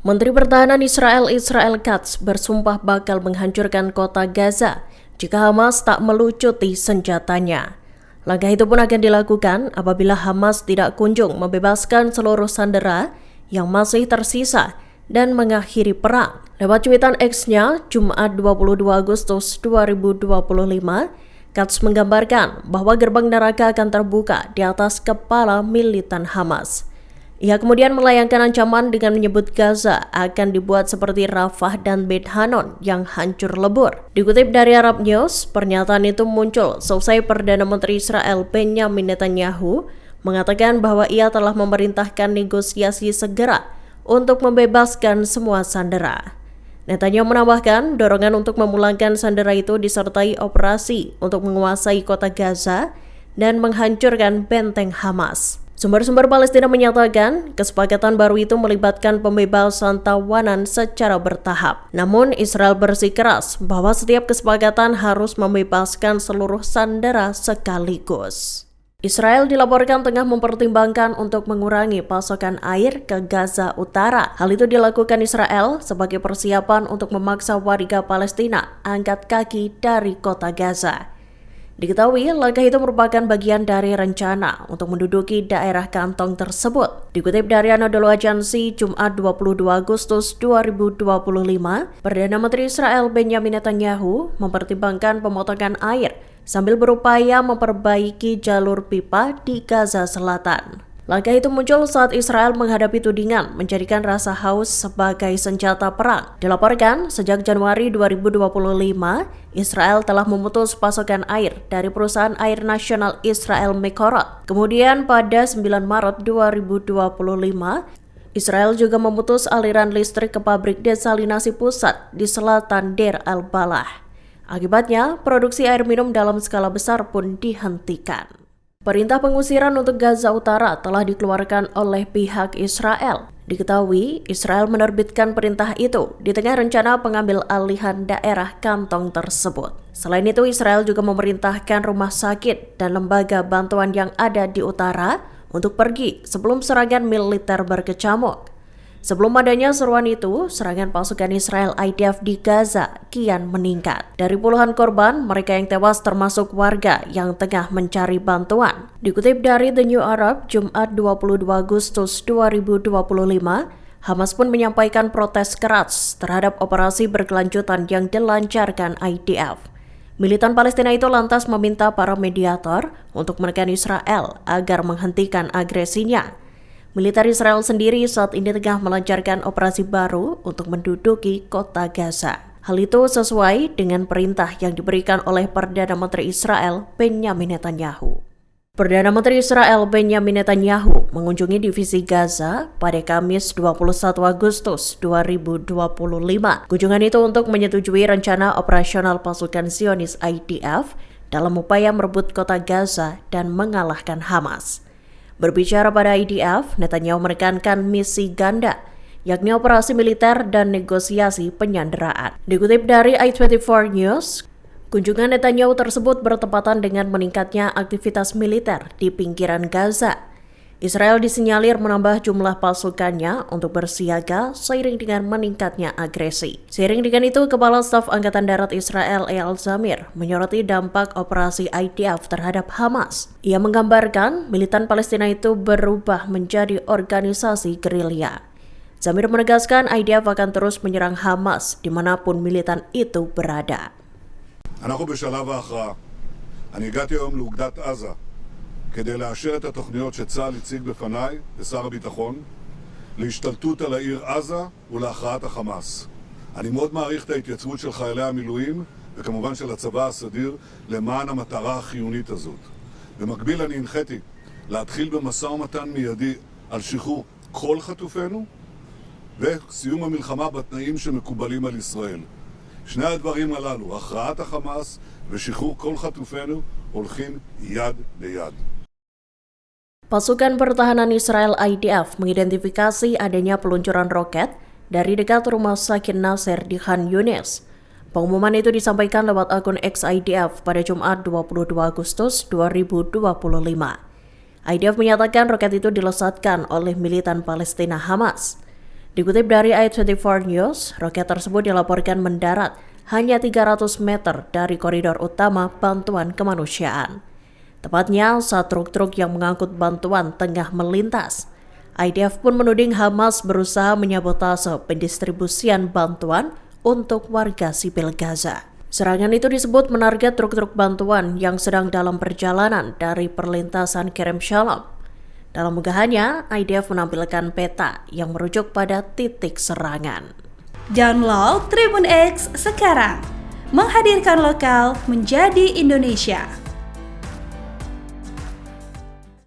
Menteri Pertahanan Israel Israel Katz bersumpah bakal menghancurkan kota Gaza jika Hamas tak melucuti senjatanya. Langkah itu pun akan dilakukan apabila Hamas tidak kunjung membebaskan seluruh sandera yang masih tersisa dan mengakhiri perang. Lewat cuitan X-nya, Jumat 22 Agustus 2025, Katz menggambarkan bahwa gerbang neraka akan terbuka di atas kepala militan Hamas. Ia kemudian melayangkan ancaman dengan menyebut Gaza akan dibuat seperti Rafah dan Beit Hanon yang hancur lebur. Dikutip dari Arab News, pernyataan itu muncul seusai Perdana Menteri Israel Benjamin Netanyahu mengatakan bahwa ia telah memerintahkan negosiasi segera untuk membebaskan semua sandera. Netanyahu menambahkan dorongan untuk memulangkan sandera itu disertai operasi untuk menguasai kota Gaza dan menghancurkan benteng Hamas. Sumber-sumber Palestina menyatakan kesepakatan baru itu melibatkan pembebasan tawanan secara bertahap. Namun Israel bersikeras bahwa setiap kesepakatan harus membebaskan seluruh sandera sekaligus. Israel dilaporkan tengah mempertimbangkan untuk mengurangi pasokan air ke Gaza Utara. Hal itu dilakukan Israel sebagai persiapan untuk memaksa warga Palestina angkat kaki dari kota Gaza. Diketahui, langkah itu merupakan bagian dari rencana untuk menduduki daerah kantong tersebut. Dikutip dari Anadolu Agency, Jumat 22 Agustus 2025, Perdana Menteri Israel Benjamin Netanyahu mempertimbangkan pemotongan air sambil berupaya memperbaiki jalur pipa di Gaza Selatan. Langkah itu muncul saat Israel menghadapi tudingan menjadikan rasa haus sebagai senjata perang. Dilaporkan, sejak Januari 2025, Israel telah memutus pasokan air dari perusahaan air nasional Israel Mekorot. Kemudian pada 9 Maret 2025, Israel juga memutus aliran listrik ke pabrik desalinasi pusat di selatan Deir al-Balah. Akibatnya, produksi air minum dalam skala besar pun dihentikan. Perintah pengusiran untuk Gaza Utara telah dikeluarkan oleh pihak Israel. Diketahui, Israel menerbitkan perintah itu di tengah rencana pengambil alihan daerah kantong tersebut. Selain itu, Israel juga memerintahkan rumah sakit dan lembaga bantuan yang ada di utara untuk pergi sebelum serangan militer berkecamuk. Sebelum adanya seruan itu, serangan pasukan Israel IDF di Gaza kian meningkat. Dari puluhan korban, mereka yang tewas termasuk warga yang tengah mencari bantuan. Dikutip dari The New Arab, Jumat 22 Agustus 2025, Hamas pun menyampaikan protes keras terhadap operasi berkelanjutan yang dilancarkan IDF. Militan Palestina itu lantas meminta para mediator untuk menekan Israel agar menghentikan agresinya. Militer Israel sendiri saat ini tengah melancarkan operasi baru untuk menduduki kota Gaza. Hal itu sesuai dengan perintah yang diberikan oleh Perdana Menteri Israel Benjamin Netanyahu. Perdana Menteri Israel Benjamin Netanyahu mengunjungi divisi Gaza pada Kamis 21 Agustus 2025. Kunjungan itu untuk menyetujui rencana operasional pasukan Zionis IDF dalam upaya merebut kota Gaza dan mengalahkan Hamas. Berbicara pada IDF, Netanyahu menekankan misi ganda, yakni operasi militer dan negosiasi penyanderaan. Dikutip dari i24 News, kunjungan Netanyahu tersebut bertepatan dengan meningkatnya aktivitas militer di pinggiran Gaza. Israel disinyalir menambah jumlah pasukannya untuk bersiaga seiring dengan meningkatnya agresi. Seiring dengan itu, Kepala Staf Angkatan Darat Israel Eyal Zamir menyoroti dampak operasi IDF terhadap Hamas. Ia menggambarkan militan Palestina itu berubah menjadi organisasi gerilya. Zamir menegaskan IDF akan terus menyerang Hamas dimanapun militan itu berada. אנחנו בשלב ההכרעה. אני הגעתי היום לאוגדת עזה כדי לאשר את התוכניות שצה"ל הציג בפניי לשר הביטחון להשתלטות על העיר עזה ולהכרעת החמאס. אני מאוד מעריך את ההתייצבות של חיילי המילואים וכמובן של הצבא הסדיר למען המטרה החיונית הזאת. במקביל אני הנחיתי להתחיל במשא ומתן מיידי על שחרור כל חטופינו וסיום המלחמה בתנאים שמקובלים על ישראל. שני הדברים הללו, הכרעת החמאס ושחרור כל חטופינו, הולכים יד ביד. Pasukan Pertahanan Israel IDF mengidentifikasi adanya peluncuran roket dari dekat rumah sakit Nasser di Khan Yunis. Pengumuman itu disampaikan lewat akun X IDF pada Jumat 22 Agustus 2025. IDF menyatakan roket itu dilesatkan oleh militan Palestina Hamas. Dikutip dari i24 News, roket tersebut dilaporkan mendarat hanya 300 meter dari koridor utama bantuan kemanusiaan. Tepatnya saat truk-truk yang mengangkut bantuan tengah melintas. IDF pun menuding Hamas berusaha menyabotase pendistribusian bantuan untuk warga sipil Gaza. Serangan itu disebut menarget truk-truk bantuan yang sedang dalam perjalanan dari perlintasan Kerem Shalom. Dalam unggahannya, IDF menampilkan peta yang merujuk pada titik serangan. Download Tribun X sekarang, menghadirkan lokal menjadi Indonesia.